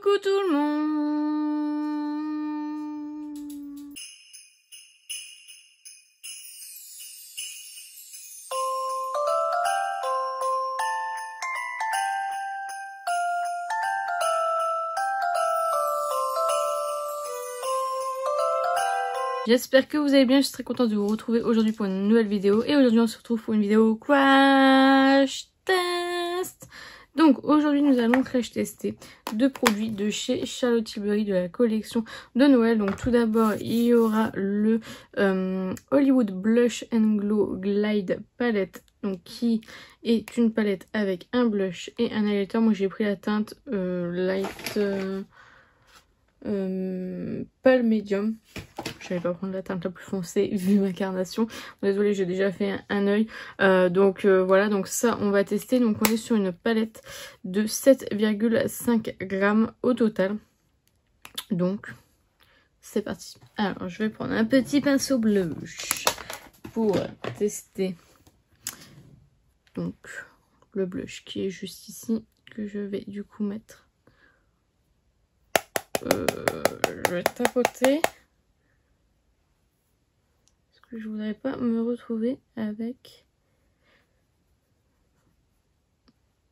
Coucou tout le monde. J'espère que vous allez bien, je suis très contente de vous retrouver aujourd'hui pour une nouvelle vidéo. Et aujourd'hui on se retrouve pour une vidéo crash test. Donc aujourd'hui nous allons crash tester deux produits de chez Charlotte Tilbury de la collection de Noël. Donc tout d'abord il y aura le Hollywood Blush and Glow Glide Palette. Donc qui est une palette avec un blush et un highlighter. Moi j'ai pris la teinte light pâle médium. Je n'allais pas prendre la teinte la plus foncée vu ma carnation. Désolée, j'ai déjà fait un œil. Donc voilà, donc ça on va tester. Donc on est sur une palette de 7,5 grammes au total. Donc c'est parti. Alors je vais prendre un petit pinceau blush pour tester. Donc le blush qui est juste ici, que je vais du coup mettre. Je vais tapoter. Je voudrais pas me retrouver avec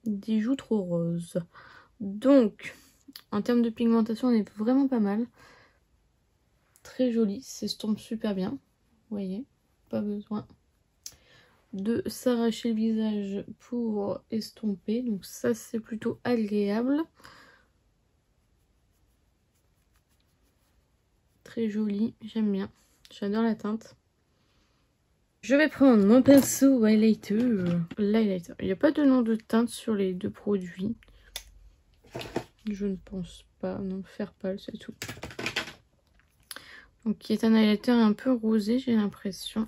des joues trop roses. Donc, en termes de pigmentation, on est vraiment pas mal. Très joli, s'estompe super bien. Vous voyez, pas besoin de s'arracher le visage pour estomper. Donc ça, c'est plutôt agréable. Très joli, j'aime bien. J'adore la teinte. Je vais prendre mon pinceau highlighter. L'highlighter. Il n'y a pas de nom de teinte sur les deux produits. Je ne pense pas. Non, fer pâle, c'est tout. Donc, qui est un highlighter un peu rosé, j'ai l'impression.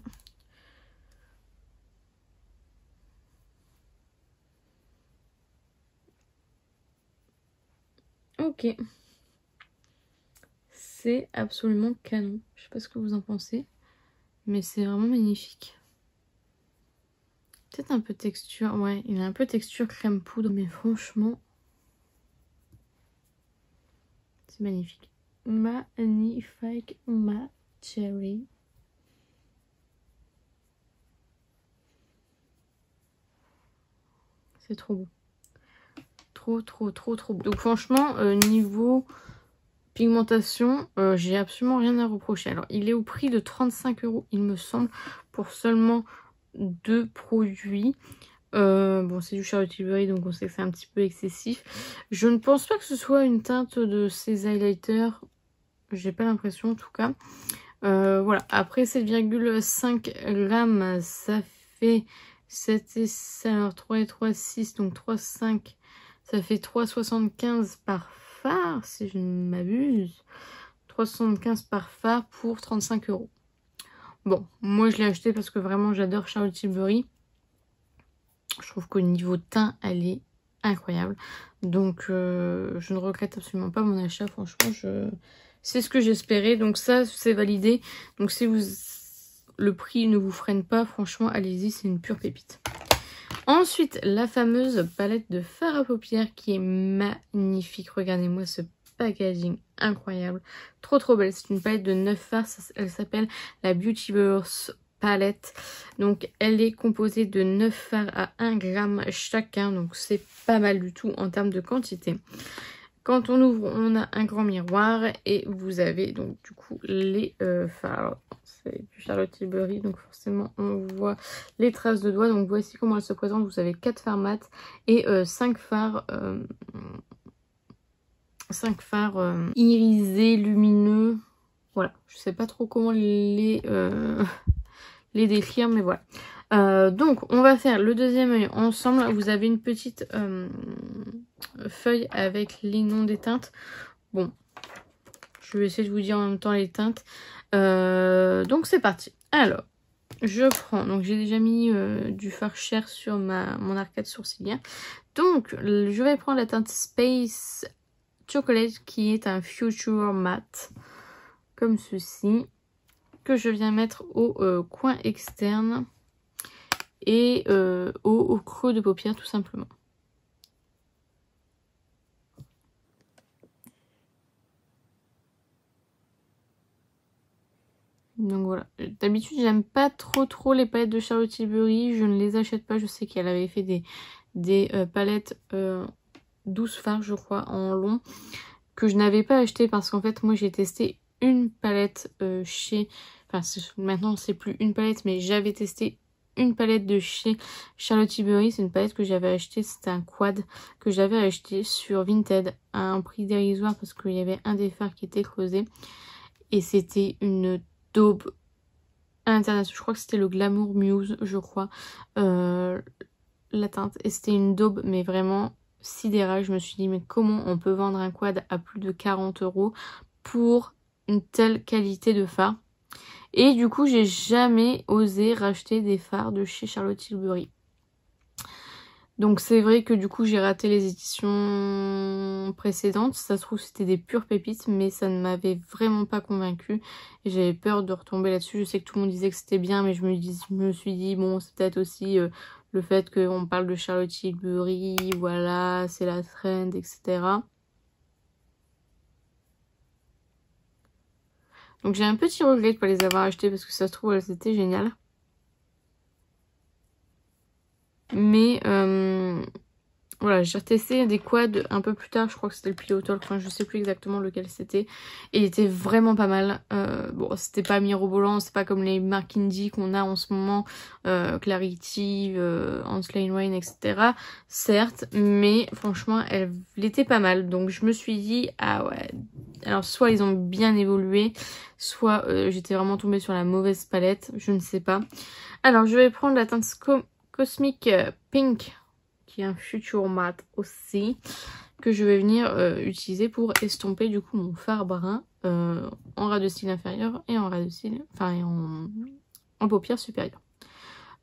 Ok. C'est absolument canon. Je sais pas ce que vous en pensez. Mais c'est vraiment magnifique. Peut-être un peu texture. Ouais, il a un peu texture crème poudre. Mais franchement, c'est magnifique. Magnifique. Ma cherry. C'est trop beau. Trop beau. Donc franchement, niveau pigmentation, j'ai absolument rien à reprocher. Alors, il est au prix de 35 €, il me semble, pour seulement deux produits. Bon, c'est du Charlotte Tilbury, donc on sait que c'est un petit peu excessif. Je ne pense pas que ce soit une teinte de ces highlighters. J'ai pas l'impression, en tout cas. Voilà. Après 7,5 grammes, ça fait 7 et 5, alors 3 et 3, 6, donc 3, 5. Ça fait 3,75 par phare, si je ne m'abuse. 3,75 par phare pour 35 €. Bon, moi je l'ai acheté parce que vraiment j'adore Charlotte Tilbury. Je trouve qu'au niveau teint, elle est incroyable. Donc je ne regrette absolument pas mon achat. Franchement, c'est ce que j'espérais. Donc ça, c'est validé. Donc si le prix ne vous freine pas, franchement, allez-y, c'est une pure pépite. Ensuite, la fameuse palette de fard à paupières qui est magnifique. Regardez-moi ce packaging incroyable. Trop belle. C'est une palette de 9 fards. Elle s'appelle la Beauty Burst palette. Donc elle est composée de 9 fards à 1 gramme chacun. Donc c'est pas mal du tout en termes de quantité. Quand on ouvre, on a un grand miroir et vous avez donc du coup les fards. C'est du Charlotte Tilbury, donc forcément on voit les traces de doigts. Donc voici comment elle se présente. Vous avez 4 fards mat et 5 fards irisés, lumineux. Voilà, je sais pas trop comment les décrire, mais voilà. Donc on va faire le deuxième œil ensemble. Vous avez une petite feuille avec les noms des teintes. Bon, je vais essayer de vous dire en même temps les teintes. Donc c'est parti. Alors, je prends, donc j'ai déjà mis du fard cher sur mon arcade sourcilière. Donc je vais prendre la teinte Space Chocolate qui est un Future Matte, comme ceci, que je viens mettre au coin externe et au creux de paupière tout simplement. Donc voilà, d'habitude j'aime pas trop les palettes de Charlotte Tilbury, je ne les achète pas. Je sais qu'elle avait fait des palettes 12 fards je crois en long que je n'avais pas acheté parce qu'en fait moi j'ai testé une palette chez, enfin maintenant c'est plus une palette mais j'avais testé une palette de chez Charlotte Tilbury. C'est une palette que j'avais achetée, c'était un quad que j'avais acheté sur Vinted à un prix dérisoire parce qu'il y avait un des fards qui était creusé et c'était une daube internationale. Je crois que c'était le Glamour Muse, je crois, la teinte, et c'était une daube mais vraiment sidérale. Je me suis dit mais comment on peut vendre un quad à plus de 40 € pour une telle qualité de fard. Et du coup j'ai jamais osé racheter des fards de chez Charlotte Tilbury. Donc c'est vrai que du coup j'ai raté les éditions précédentes. Ça se trouve c'était des pures pépites mais ça ne m'avait vraiment pas convaincue. J'avais peur de retomber là-dessus. Je sais que tout le monde disait que c'était bien mais je me suis dit bon c'est peut-être aussi le fait qu'on parle de Charlotte Tilbury, voilà, c'est la trend, etc. Donc j'ai un petit regret de pas les avoir achetés parce que ça se trouve elles étaient géniales. Mais voilà, j'ai retesté des quads un peu plus tard, je crois que c'était le Pillow Talk, enfin je sais plus exactement lequel c'était. Et il était vraiment pas mal. Bon, c'était pas mirobolant, c'est pas comme les marques indie qu'on a en ce moment, Clarity, Hans Lane, etc. Certes, mais franchement, elle était pas mal. Donc je me suis dit, ah ouais, alors soit ils ont bien évolué, soit j'étais vraiment tombée sur la mauvaise palette, je ne sais pas. Alors je vais prendre la teinte Cosmic Pink, qui est un Future Matte aussi, que je vais venir utiliser pour estomper du coup mon fard brun en ras de cils inférieur et en ras de cils, enfin en paupières supérieures.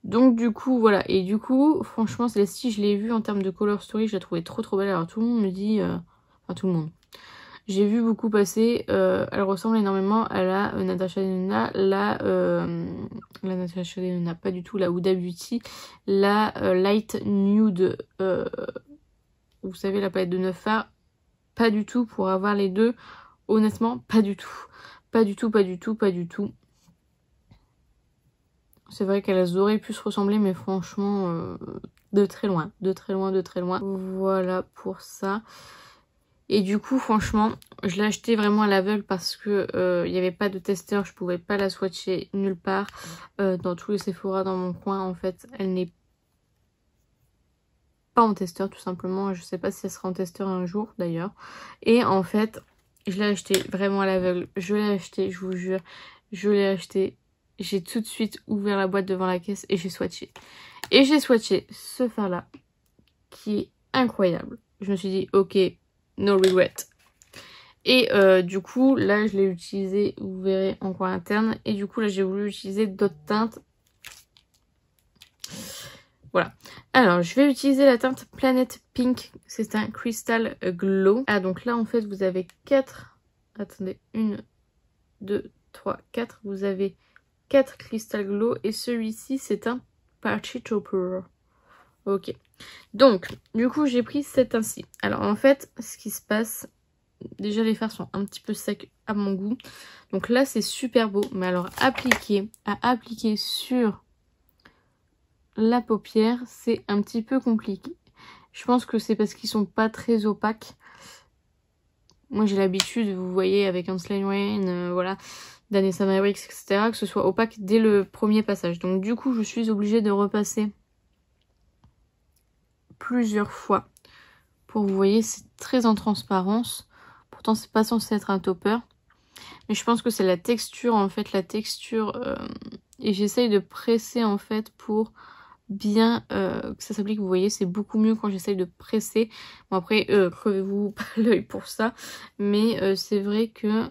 Donc du coup voilà, et du coup franchement celle-ci je l'ai vue en termes de color story, je la trouvais trop belle. Alors tout le monde me dit, enfin tout le monde, j'ai vu beaucoup passer, elle ressemble énormément à la Natasha Denona, la Natasha Denona, pas du tout, la Huda Beauty, la Light Nude, vous savez la palette de 9 fards, pas du tout pour avoir les deux, honnêtement pas du tout. Pas du tout. C'est vrai qu'elles auraient pu se ressembler mais franchement de très loin. Voilà pour ça. Et du coup, franchement, je l'ai acheté vraiment à l'aveugle parce que il n'y avait pas de testeur, je pouvais pas la swatcher nulle part. Dans tous les Sephora dans mon coin, en fait, elle n'est pas en testeur tout simplement. Je sais pas si elle sera en testeur un jour d'ailleurs. Et en fait, je l'ai acheté vraiment à l'aveugle. Je l'ai acheté, je vous jure, je l'ai acheté. J'ai tout de suite ouvert la boîte devant la caisse et j'ai swatché. Et j'ai swatché ce fard là qui est incroyable. Je me suis dit, ok, no regret. Et du coup, là, je l'ai utilisé, vous verrez, en coin interne. Et du coup, là, j'ai voulu utiliser d'autres teintes. Voilà. Alors, je vais utiliser la teinte Planet Pink. C'est un Crystal Glow. Ah, donc là, en fait, vous avez 4... Attendez, 1, 2, 3, 4. Vous avez 4 Crystal Glow. Et celui-ci, c'est un Party Topper. Ok. Donc, du coup, j'ai pris cet ainsi. Alors, en fait, ce qui se passe... Déjà, les fards sont un petit peu secs à mon goût. Donc là, c'est super beau. Mais alors, à appliquer sur la paupière, c'est un petit peu compliqué. Je pense que c'est parce qu'ils sont pas très opaques. Moi, j'ai l'habitude, vous voyez, avec Hansleigh Wayne, voilà, Danessa Myricks, etc., que ce soit opaque dès le premier passage. Donc du coup, je suis obligée de repasser plusieurs fois. Pour vous voyez, c'est très en transparence. Pourtant, c'est pas censé être un topper. Mais je pense que c'est la texture, en fait, et j'essaye de presser, en fait, pour bien que ça s'applique. Vous voyez, c'est beaucoup mieux quand j'essaye de presser. Bon, après, crevez-vous pas l'œil pour ça. Mais c'est vrai que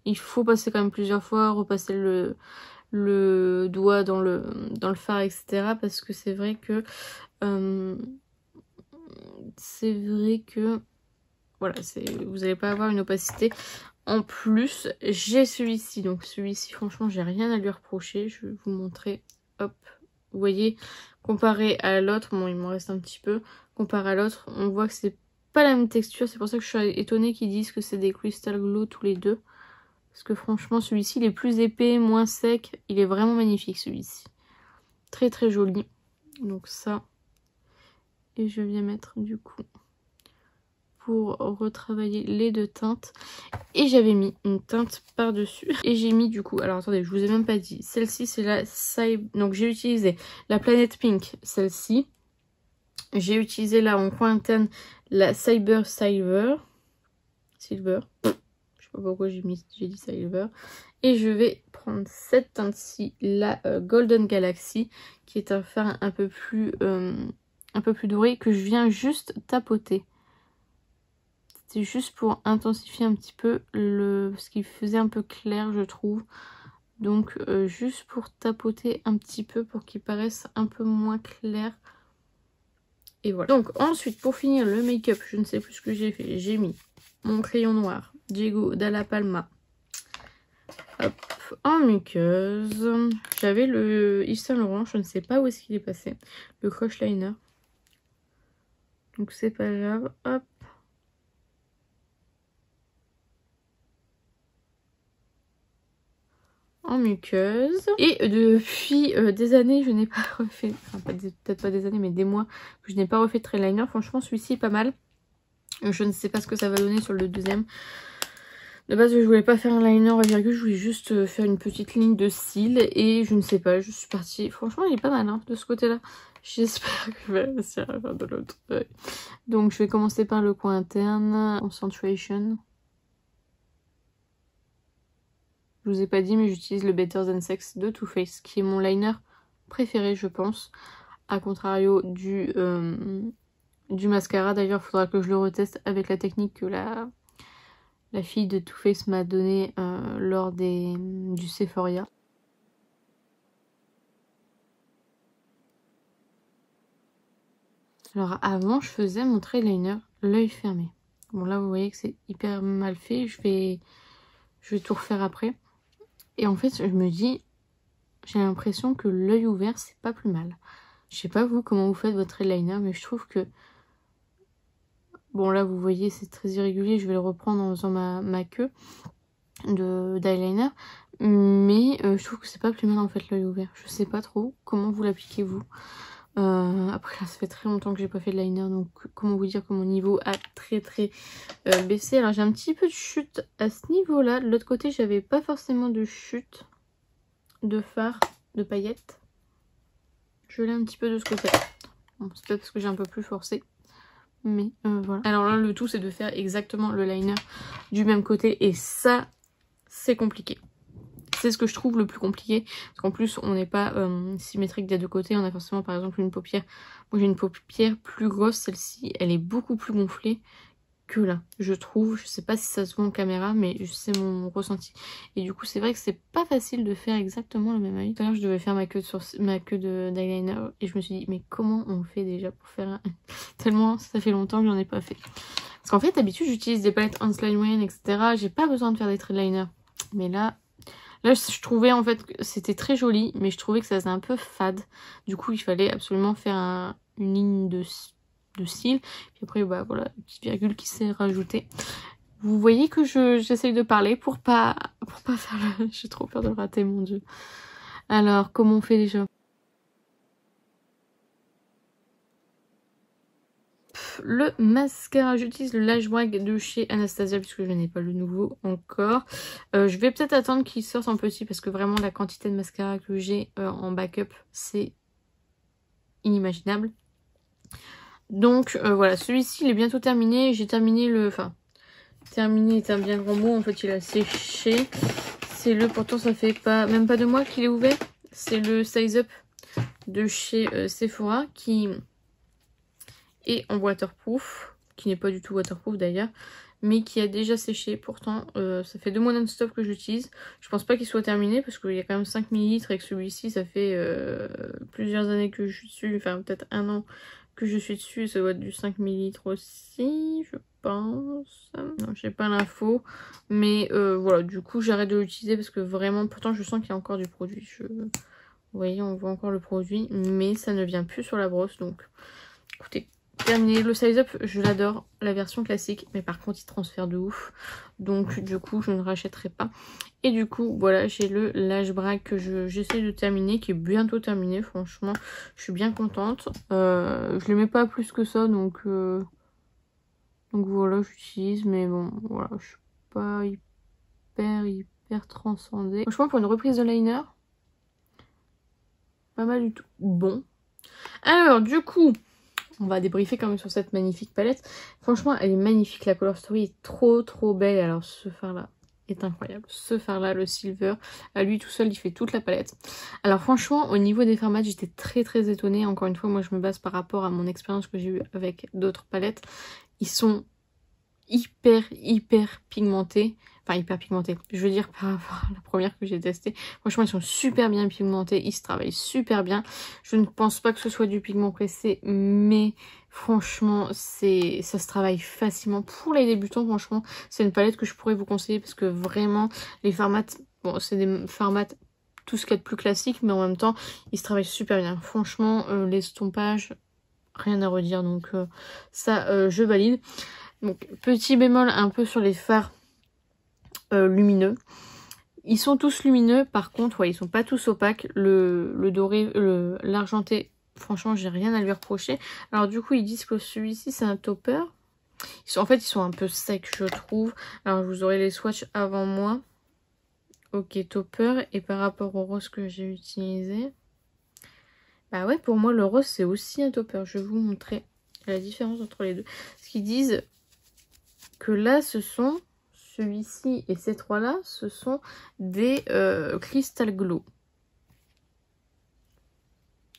il faut passer quand même plusieurs fois, repasser le doigt dans le fard, etc. Parce que c'est vrai que... voilà, vous n'allez pas avoir une opacité. En plus, j'ai celui-ci. Donc celui-ci, franchement, j'ai rien à lui reprocher. Je vais vous montrer. Hop. Vous voyez, comparé à l'autre, bon, il m'en reste un petit peu. Comparé à l'autre, on voit que c'est pas la même texture. C'est pour ça que je suis étonnée qu'ils disent que c'est des Crystal Glow tous les deux. Parce que franchement, celui-ci, il est plus épais, moins sec. Il est vraiment magnifique, celui-ci. Très, très joli. Donc ça. Et je viens mettre, du coup, pour retravailler les deux teintes. Et j'avais mis une teinte par-dessus. Et j'ai mis, du coup... Alors, attendez, je vous ai même pas dit. Celle-ci, c'est la... Donc, j'ai utilisé la Planet Pink, celle-ci. J'ai utilisé là, en coin interne, la Cyber Silver. Silver. Je sais pas pourquoi j'ai dit Silver. Et je vais prendre cette teinte-ci, la Golden Galaxy, qui est un fard un peu plus doré, que je viens juste tapoter. C'est juste pour intensifier un petit peu ce qui faisait un peu clair, je trouve. Donc juste pour tapoter un petit peu pour qu'il paraisse un peu moins clair. Et voilà. Donc ensuite, pour finir le make-up, je ne sais plus ce que j'ai fait. J'ai mis mon crayon noir Diego Dalla Palma. Hop, en muqueuse. J'avais le Yves Saint Laurent, je ne sais pas où est-ce qu'il est passé. Le Crush Liner. Donc c'est pas grave. Hop. En muqueuse. Et depuis des années, je n'ai pas refait, enfin peut-être pas des années, mais des mois, que je n'ai pas refait de trail liner. Franchement, celui-ci est pas mal. Je ne sais pas ce que ça va donner sur le deuxième. De base, je voulais pas faire un liner à virgule, je voulais juste faire une petite ligne de cils. Et je ne sais pas, je suis partie. Franchement, il est pas mal hein, de ce côté-là. J'espère que je vais réussir à faire de l'autre. Donc, je vais commencer par le coin interne. Concentration. Je vous ai pas dit, mais j'utilise le Better Than Sex de Too Faced, qui est mon liner préféré, je pense. A contrario du mascara. D'ailleurs, il faudra que je le reteste avec la technique que la fille de Too Faced m'a donnée lors du Sephora. Alors avant, je faisais mon trait liner l'œil fermé. Bon là, vous voyez que c'est hyper mal fait. Je vais tout refaire après. Et en fait, je me dis, j'ai l'impression que l'œil ouvert, c'est pas plus mal. Je sais pas vous comment vous faites votre eyeliner, mais je trouve que... Bon là, vous voyez, c'est très irrégulier. Je vais le reprendre en faisant ma queue d'eyeliner. Mais je trouve que c'est pas plus mal en fait l'œil ouvert. Je sais pas trop comment vous l'appliquez vous. Après là, ça fait très longtemps que j'ai pas fait de liner, donc comment vous dire que mon niveau a très baissé. Alors j'ai un petit peu de chute à ce niveau là. De l'autre côté, j'avais pas forcément de chute de fard, de paillettes. Je l'ai un petit peu de ce côté. Bon, c'est peut-être parce que j'ai un peu plus forcé. Mais voilà. Alors là, le tout, c'est de faire exactement le liner du même côté. Et ça, c'est compliqué. C'est ce que je trouve le plus compliqué. Parce qu'en plus, on n'est pas symétrique des deux côtés. On a forcément, par exemple, une paupière. Moi, j'ai une paupière plus grosse. Celle-ci, elle est beaucoup plus gonflée que là, je trouve. Je sais pas si ça se voit en caméra, mais c'est mon ressenti. Et du coup, c'est vrai que c'est pas facile de faire exactement le même œil. Tout à l'heure, je devais faire ma queue d'eyeliner et je me suis dit, mais comment on fait déjà pour faire un... Tellement ça fait longtemps que j'en ai pas fait. Parce qu'en fait, d'habitude, j'utilise des palettes Hans Line, etc. J'ai pas besoin de faire des traits de liner. Mais là, je trouvais en fait que c'était très joli, mais je trouvais que ça faisait un peu fade. Du coup, il fallait absolument faire une ligne de cils. Puis après, bah voilà, une petite virgule qui s'est rajoutée. Vous voyez que j'essaye de parler pour pas faire le... J'ai trop peur de le rater, mon dieu. Alors, comment on fait déjà? Le mascara, j'utilise le Lash Brag de chez Anastasia puisque je n'ai pas le nouveau encore. Je vais peut-être attendre qu'il sorte en petit parce que vraiment la quantité de mascara que j'ai en backup, c'est inimaginable. Donc voilà, celui-ci il est bientôt terminé. J'ai terminé le... Enfin, terminé est un bien grand mot. En fait, il a séché. C'est pourtant ça fait même pas 2 mois qu'il est ouvert. C'est le Size Up de chez Sephora qui... et en waterproof, qui n'est pas du tout waterproof d'ailleurs, mais qui a déjà séché. Pourtant, ça fait 2 mois non-stop que j'utilise. Je pense pas qu'il soit terminé parce qu'il y a quand même 5 ml et que celui-ci, ça fait plusieurs années que je suis dessus, enfin peut-être 1 an que je suis dessus. Ça doit être du 5 ml aussi, je pense. Non, j'ai pas l'info, mais voilà, du coup, j'arrête de l'utiliser parce que vraiment, pourtant, je sens qu'il y a encore du produit. Vous voyez, on voit encore le produit, mais ça ne vient plus sur la brosse, donc écoutez. terminé. Le size up, je l'adore, la version classique, mais par contre il transfère de ouf. Donc du coup je ne rachèterai pas. Et du coup voilà, j'ai le Lash Bra que j'essaie de terminer, qui est bientôt terminé. Franchement je suis bien contente. Je l'aimais pas plus que ça, donc voilà, j'utilise, mais bon voilà, je suis pas hyper transcendée. Franchement pour une reprise de liner, pas mal du tout. Bon, alors du coup on va débriefer quand même sur cette magnifique palette. Franchement elle est magnifique, la Color Story est trop belle. Alors ce fard là est incroyable, ce fard là, le silver, à lui tout seul il fait toute la palette. Alors franchement au niveau des fards mat j'étais très étonnée. Encore une fois moi je me base par rapport à mon expérience que j'ai eue avec d'autres palettes. Ils sont hyper pigmentés. Enfin hyper pigmentés, je veux dire par rapport à la première que j'ai testée. Franchement ils sont super bien pigmentés, ils se travaillent super bien. Je ne pense pas que ce soit du pigment pressé, mais franchement ça se travaille facilement. Pour les débutants franchement c'est une palette que je pourrais vous conseiller, parce que vraiment les fards mat, bon c'est des fards mat tout ce qu'il y a de plus classique, mais en même temps ils se travaillent super bien. Franchement l'estompage, rien à redire, donc ça je valide. Donc petit bémol un peu sur les fards lumineux. Ils sont tous lumineux, par contre ouais, ils sont pas tous opaques. Le doré, l'argenté, franchement j'ai rien à lui reprocher. Alors du coup ils disent que celui-ci c'est un topper. En fait ils sont un peu secs je trouve. Alors je vous aurai les swatchs avant moi. Ok, topper. Et par rapport au rose que j'ai utilisé, bah ouais, pour moi le rose c'est aussi un topper. Je vais vous montrer la différence entre les deux. Ce qu'ils disent que là ce sont, celui-ci et ces trois là, ce sont des Crystal Glow.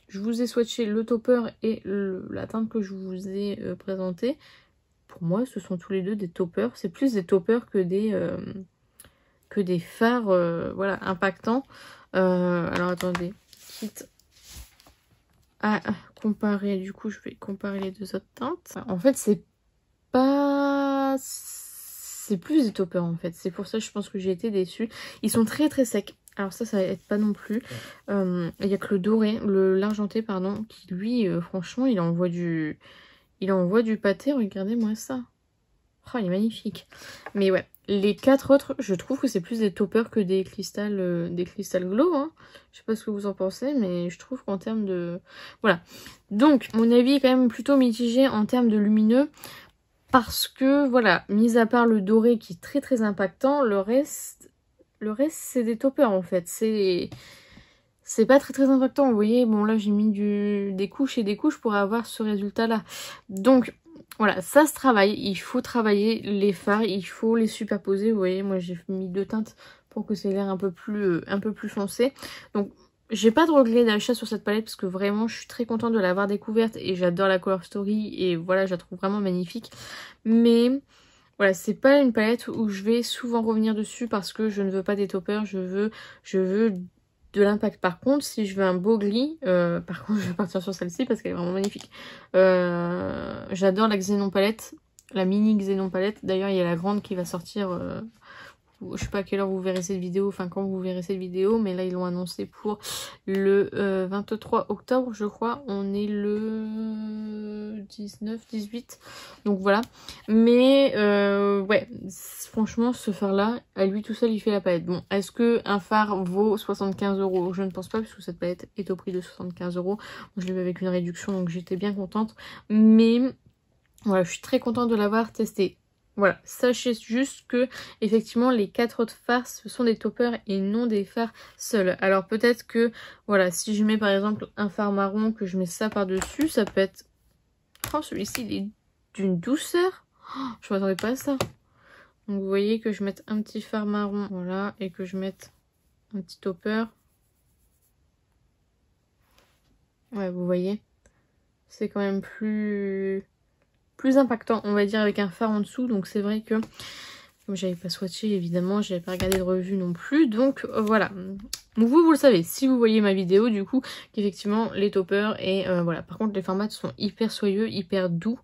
Je vous ai swatché le topper et la teinte que je vous ai présentée. Pour moi ce sont tous les deux des toppers. C'est plus des toppers que des fards voilà, impactants. Alors attendez, quitte à comparer, du coup je vais comparer les deux autres teintes. En fait c'est plus des toppers en fait. C'est pour ça que je pense que j'ai été déçue. Ils sont très secs. Alors ça va être pas non plus. Il y a que le doré, l'argenté pardon, qui lui franchement il envoie du pâté. Regardez-moi ça. Oh il est magnifique. Mais ouais, les quatre autres je trouve que c'est plus des toppers que des cristals glow hein. Je sais pas ce que vous en pensez, mais je trouve qu'en termes de... Voilà. Donc mon avis est quand même plutôt mitigé en termes de lumineux. Parce que, voilà, mis à part le doré qui est très impactant, le reste c'est des toppers en fait. C'est pas très impactant, vous voyez. Bon là j'ai mis des couches et des couches pour avoir ce résultat là. Donc voilà, ça se travaille. Il faut travailler les fards, il faut les superposer. Vous voyez, moi j'ai mis deux teintes pour que ça ait l'air un peu plus foncé. Donc j'ai pas de regret d'achat sur cette palette parce que vraiment je suis très contente de l'avoir découverte et j'adore la Color Story et voilà, je la trouve vraiment magnifique. Mais voilà, c'est pas une palette où je vais souvent revenir dessus parce que je ne veux pas des toppers, je veux de l'impact. Par contre, si je veux un beau gris, par contre je vais partir sur celle-ci parce qu'elle est vraiment magnifique. J'adore la Xenon palette, la mini Xenon palette. D'ailleurs il y a la grande qui va sortir... je sais pas à quelle heure vous verrez cette vidéo, enfin quand vous verrez cette vidéo, mais là ils l'ont annoncé pour le 23 octobre je crois, on est le 19-18, donc voilà. Mais ouais, franchement ce phare là, à lui tout seul il fait la palette. Bon, est-ce que un phare vaut 75 €? Je ne pense pas, puisque cette palette est au prix de 75 €. Je l'ai vu avec une réduction donc j'étais bien contente, mais voilà, je suis très contente de l'avoir testé. Voilà, sachez juste que effectivement les quatre autres fards ce sont des toppers et non des fards seuls. Alors peut-être que voilà, si je mets par exemple un fard marron, que je mets ça par dessus, ça peut être... Oh, celui-ci il est d'une douceur, oh, je m'attendais pas à ça. Donc vous voyez que je mette un petit fard marron, voilà, et que je mette un petit topper. Ouais, vous voyez, c'est quand même plus impactant, on va dire, avec un fard en dessous. Donc c'est vrai que comme j'avais pas swatché évidemment, j'avais pas regardé de revue non plus, donc voilà. Donc vous le savez si vous voyez ma vidéo du coup, qu'effectivement les toppers et voilà. Par contre les formats sont hyper soyeux, hyper doux.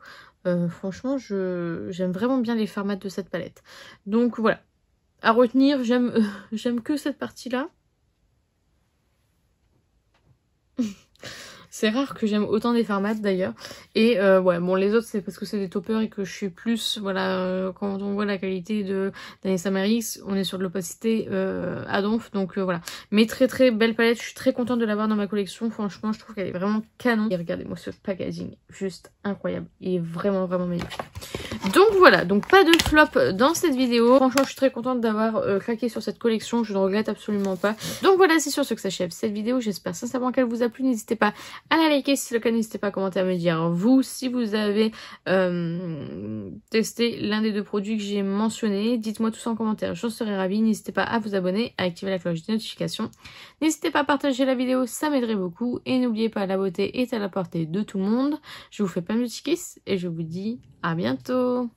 Franchement j'aime vraiment bien les formats de cette palette. Donc voilà, à retenir, j'aime que cette partie là. C'est rare que j'aime autant des farts mat d'ailleurs. Et ouais, bon, les autres c'est parce que c'est des toppers et que je suis plus, voilà, quand on voit la qualité de d'Anessa Maris, on est sur de l'opacité à donf, donc voilà. Mais très très belle palette, je suis très contente de l'avoir dans ma collection, franchement je trouve qu'elle est vraiment canon. Et regardez-moi ce packaging, juste incroyable, il est vraiment vraiment magnifique. Donc voilà, donc pas de flop dans cette vidéo. Franchement, je suis très contente d'avoir craqué sur cette collection, je ne regrette absolument pas. Donc voilà, c'est sur ce que s'achève cette vidéo. J'espère sincèrement qu'elle vous a plu. N'hésitez pas à la liker si c'est le cas, n'hésitez pas à commenter, à me dire vous si vous avez testé l'un des deux produits que j'ai mentionnés. Dites-moi tout ça en commentaire, j'en serais ravie. N'hésitez pas à vous abonner, à activer la cloche de notification. N'hésitez pas à partager la vidéo, ça m'aiderait beaucoup. Et n'oubliez pas, la beauté est à la portée de tout le monde. Je vous fais plein de petits kisses et je vous dis à bientôt.